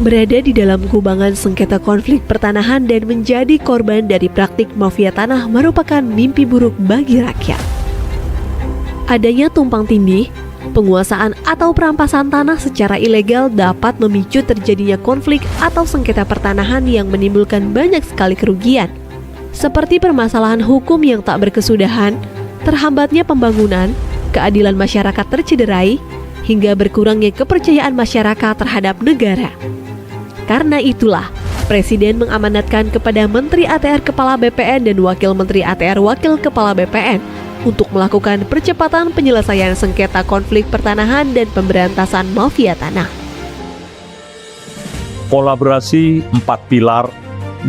berada di dalam kubangan sengketa konflik pertanahan dan menjadi korban dari praktik mafia tanah merupakan mimpi buruk bagi rakyat. Adanya tumpang tindih, penguasaan atau perampasan tanah secara ilegal dapat memicu terjadinya konflik atau sengketa pertanahan yang menimbulkan banyak sekali kerugian, seperti permasalahan hukum yang tak berkesudahan, terhambatnya pembangunan, keadilan masyarakat tercederai, hingga berkurangnya kepercayaan masyarakat terhadap negara. Karena itulah, Presiden mengamanatkan kepada Menteri ATR Kepala BPN dan Wakil Menteri ATR Wakil Kepala BPN untuk melakukan percepatan penyelesaian sengketa konflik pertanahan dan pemberantasan mafia tanah. Kolaborasi 4 pilar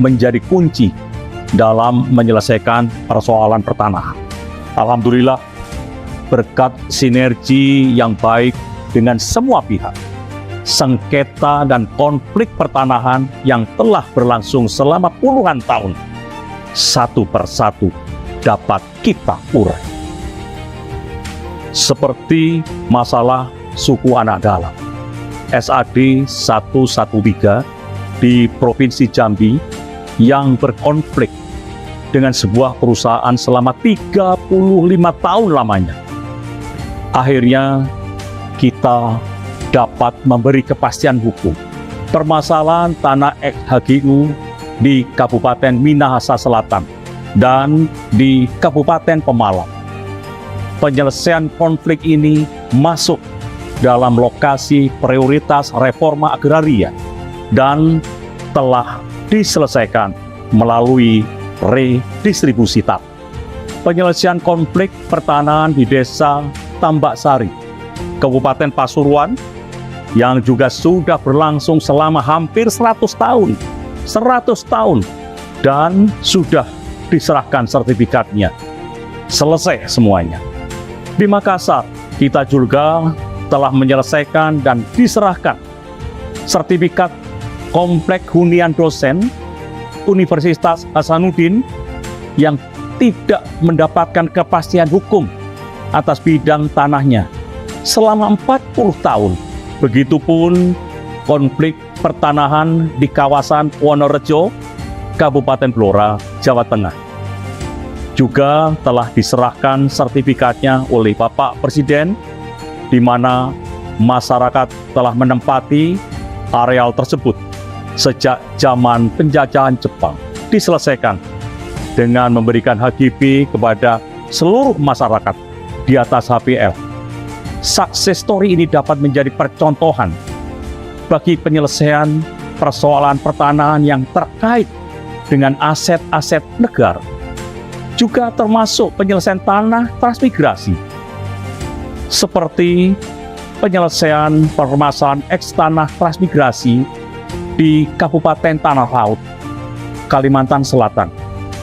menjadi kunci dalam menyelesaikan persoalan pertanahan. Alhamdulillah, berkat sinergi yang baik dengan semua pihak, sengketa dan konflik pertanahan yang telah berlangsung selama puluhan tahun, satu persatu dapat kita urai. Seperti masalah suku anak dalam, SAD 113 di Provinsi Jambi yang berkonflik dengan sebuah perusahaan selama 35 tahun lamanya. Akhirnya kita dapat memberi kepastian hukum. Permasalahan tanah ex-HGU di Kabupaten Minahasa Selatan dan di Kabupaten Pemalang. Penyelesaian konflik ini masuk dalam lokasi prioritas reforma agraria dan telah diselesaikan melalui redistribusi tanah. Penyelesaian konflik pertanahan di Desa Tambak Sari, Kabupaten Pasuruan, yang juga sudah berlangsung selama hampir 100 tahun, dan sudah diserahkan sertifikatnya. Selesai semuanya. Di Makassar, kita juga telah menyelesaikan dan diserahkan sertifikat komplek hunian dosen Universitas Hasanuddin yang tidak mendapatkan kepastian hukum atas bidang tanahnya selama 40 tahun. Begitupun konflik pertanahan di kawasan Wonorejo, Kabupaten Blora, Jawa Tengah. Juga telah diserahkan sertifikatnya oleh Bapak Presiden, di mana masyarakat telah menempati areal tersebut sejak zaman penjajahan Jepang. Diselesaikan dengan memberikan HGB kepada seluruh masyarakat di atas HPL. Success story ini dapat menjadi percontohan bagi penyelesaian persoalan pertanahan yang terkait dengan aset-aset negara. Juga termasuk penyelesaian tanah transmigrasi, seperti penyelesaian permasalahan eks-tanah transmigrasi di Kabupaten Tanah Laut, Kalimantan Selatan.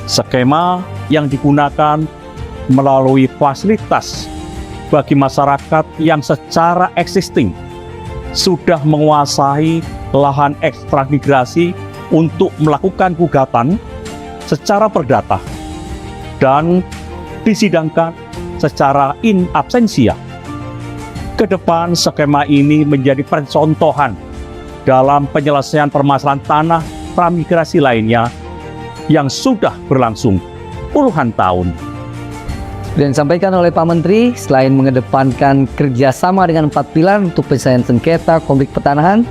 Skema yang digunakan melalui fasilitas bagi masyarakat yang secara existing sudah menguasai lahan eks transmigrasi untuk melakukan gugatan secara perdata dan disidangkan secara in absentia. Kedepan skema ini menjadi percontohan dalam penyelesaian permasalahan tanah transmigrasi lainnya yang sudah berlangsung puluhan tahun. Dan disampaikan oleh Pak Menteri, selain mengedepankan kerjasama dengan 4 pilar untuk penyelesaian sengketa konflik pertanahan,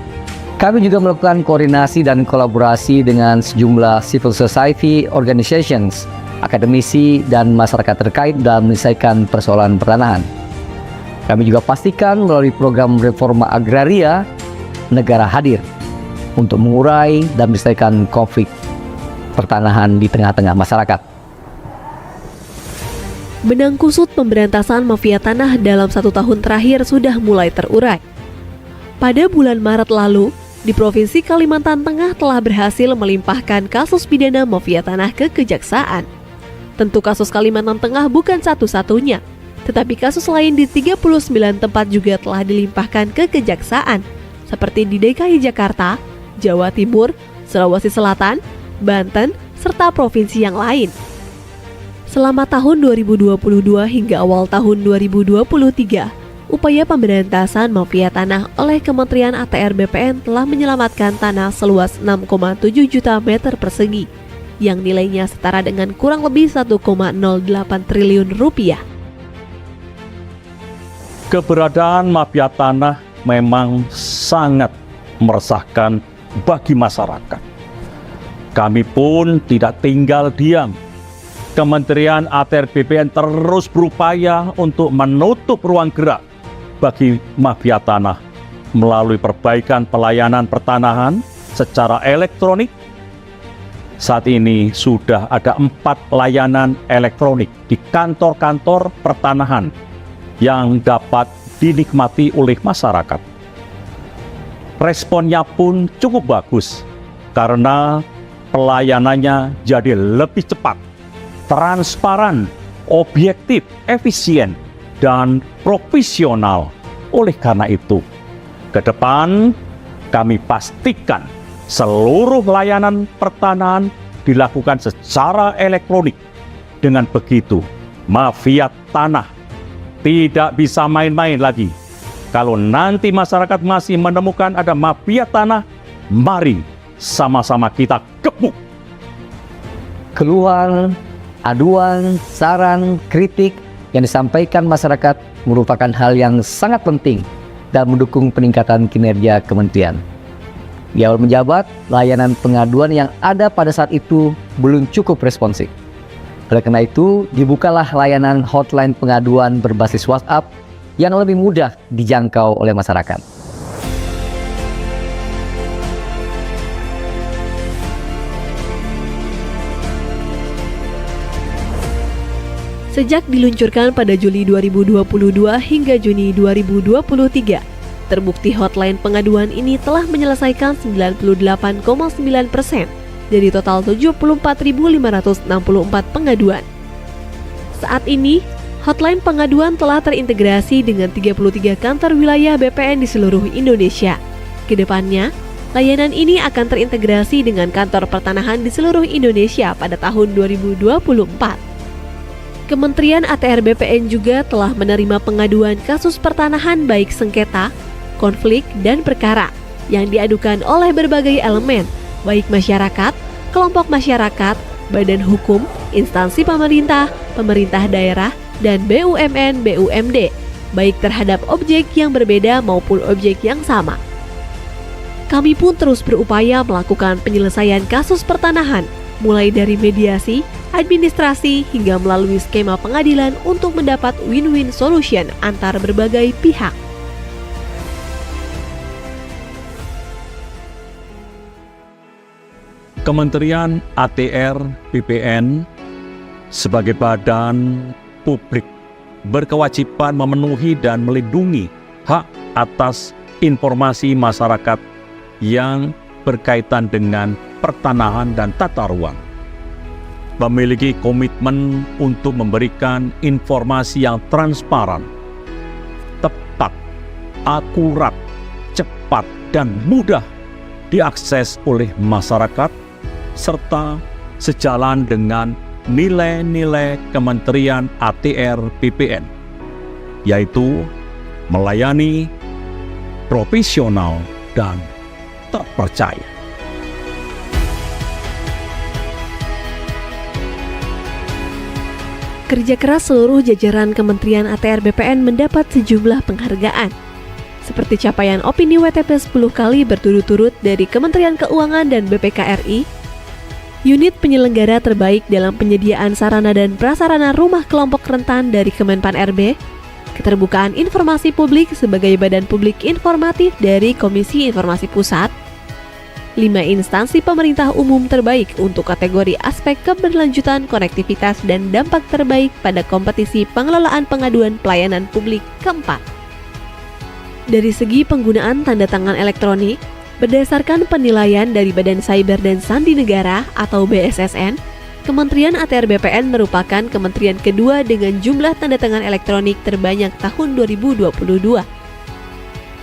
kami juga melakukan koordinasi dan kolaborasi dengan sejumlah civil society organizations, akademisi, dan masyarakat terkait dalam menyelesaikan persoalan pertanahan. Kami juga pastikan melalui program reforma agraria, negara hadir untuk mengurai dan menyelesaikan konflik pertanahan di tengah-tengah masyarakat. Benang kusut pemberantasan mafia tanah dalam 1 tahun terakhir sudah mulai terurai. Pada bulan Maret lalu, di Provinsi Kalimantan Tengah telah berhasil melimpahkan kasus pidana mafia tanah ke Kejaksaan. Tentu kasus Kalimantan Tengah bukan satu-satunya, tetapi kasus lain di 39 tempat juga telah dilimpahkan ke Kejaksaan, seperti di DKI Jakarta, Jawa Timur, Sulawesi Selatan, Banten, serta provinsi yang lain. Selama tahun 2022 hingga awal tahun 2023, upaya pemberantasan mafia tanah oleh Kementerian ATR BPN telah menyelamatkan tanah seluas 6,7 juta meter persegi, yang nilainya setara dengan kurang lebih 1,08 triliun rupiah. Keberadaan mafia tanah memang sangat meresahkan bagi masyarakat. Kami pun tidak tinggal diam. Kementerian ATR BPN terus berupaya untuk menutup ruang gerak bagi mafia tanah melalui perbaikan pelayanan pertanahan secara elektronik. Saat ini sudah ada 4 layanan elektronik di kantor-kantor pertanahan yang dapat dinikmati oleh masyarakat. Responnya pun cukup bagus karena pelayanannya jadi lebih cepat, transparan, objektif, efisien, dan profesional. Oleh karena itu, ke depan kami pastikan seluruh layanan pertanahan dilakukan secara elektronik. Dengan begitu, mafia tanah tidak bisa main-main lagi. Kalau nanti masyarakat masih menemukan ada mafia tanah, mari sama-sama kita gebuk. Keluhan, aduan, saran, kritik yang disampaikan masyarakat merupakan hal yang sangat penting dan mendukung peningkatan kinerja kementerian. Di awal menjabat, layanan pengaduan yang ada pada saat itu belum cukup responsif. Oleh karena itu, dibukalah layanan hotline pengaduan berbasis WhatsApp yang lebih mudah dijangkau oleh masyarakat. Sejak diluncurkan pada Juli 2022 hingga Juni 2023, terbukti hotline pengaduan ini telah menyelesaikan 98,9% dari total 74.564 pengaduan. Saat ini, hotline pengaduan telah terintegrasi dengan 33 kantor wilayah BPN di seluruh Indonesia. Kedepannya, layanan ini akan terintegrasi dengan kantor pertanahan di seluruh Indonesia pada tahun 2024. Kementerian ATR BPN juga telah menerima pengaduan kasus pertanahan baik sengketa, konflik, dan perkara yang diadukan oleh berbagai elemen, baik masyarakat, kelompok masyarakat, badan hukum, instansi pemerintah, pemerintah daerah, dan BUMN, BUMD, baik terhadap objek yang berbeda maupun objek yang sama. Kami pun terus berupaya melakukan penyelesaian kasus pertanahan, mulai dari mediasi, administrasi, hingga melalui skema pengadilan untuk mendapat win-win solution antar berbagai pihak. Kementerian ATR BPN sebagai badan publik berkewajiban memenuhi dan melindungi hak atas informasi masyarakat yang berkaitan dengan pertanahan dan tata ruang. Memiliki komitmen untuk memberikan informasi yang transparan, tepat, akurat, cepat, dan mudah diakses oleh masyarakat, serta sejalan dengan nilai-nilai Kementerian ATR BPN, yaitu melayani, profesional, dan terpercaya. Kerja keras seluruh jajaran Kementerian ATR BPN mendapat sejumlah penghargaan, seperti capaian opini WTP 10 kali berturut-turut dari Kementerian Keuangan dan BPKRI, unit penyelenggara terbaik dalam penyediaan sarana dan prasarana rumah kelompok rentan dari Kemenpan RB, keterbukaan informasi publik sebagai badan publik informatif dari Komisi Informasi Pusat, 5 instansi pemerintah umum terbaik untuk kategori aspek keberlanjutan, konektivitas, dan dampak terbaik pada kompetisi pengelolaan pengaduan pelayanan publik keempat. Dari segi penggunaan tanda tangan elektronik, berdasarkan penilaian dari Badan Cyber dan Sandi Negara atau BSSN, Kementerian ATR BPN merupakan kementerian kedua dengan jumlah tanda tangan elektronik terbanyak tahun 2022.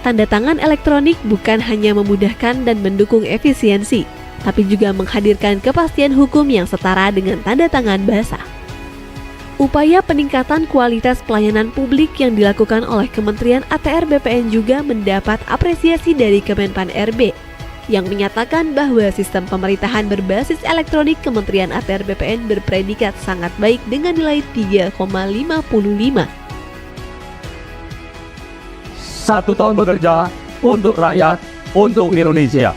Tanda tangan elektronik bukan hanya memudahkan dan mendukung efisiensi, tapi juga menghadirkan kepastian hukum yang setara dengan tanda tangan basah. Upaya peningkatan kualitas pelayanan publik yang dilakukan oleh Kementerian ATR BPN juga mendapat apresiasi dari Kemenpan RB yang menyatakan bahwa sistem pemerintahan berbasis elektronik Kementerian ATR BPN berpredikat sangat baik dengan nilai 3,55. 1 tahun bekerja untuk rakyat, untuk Indonesia.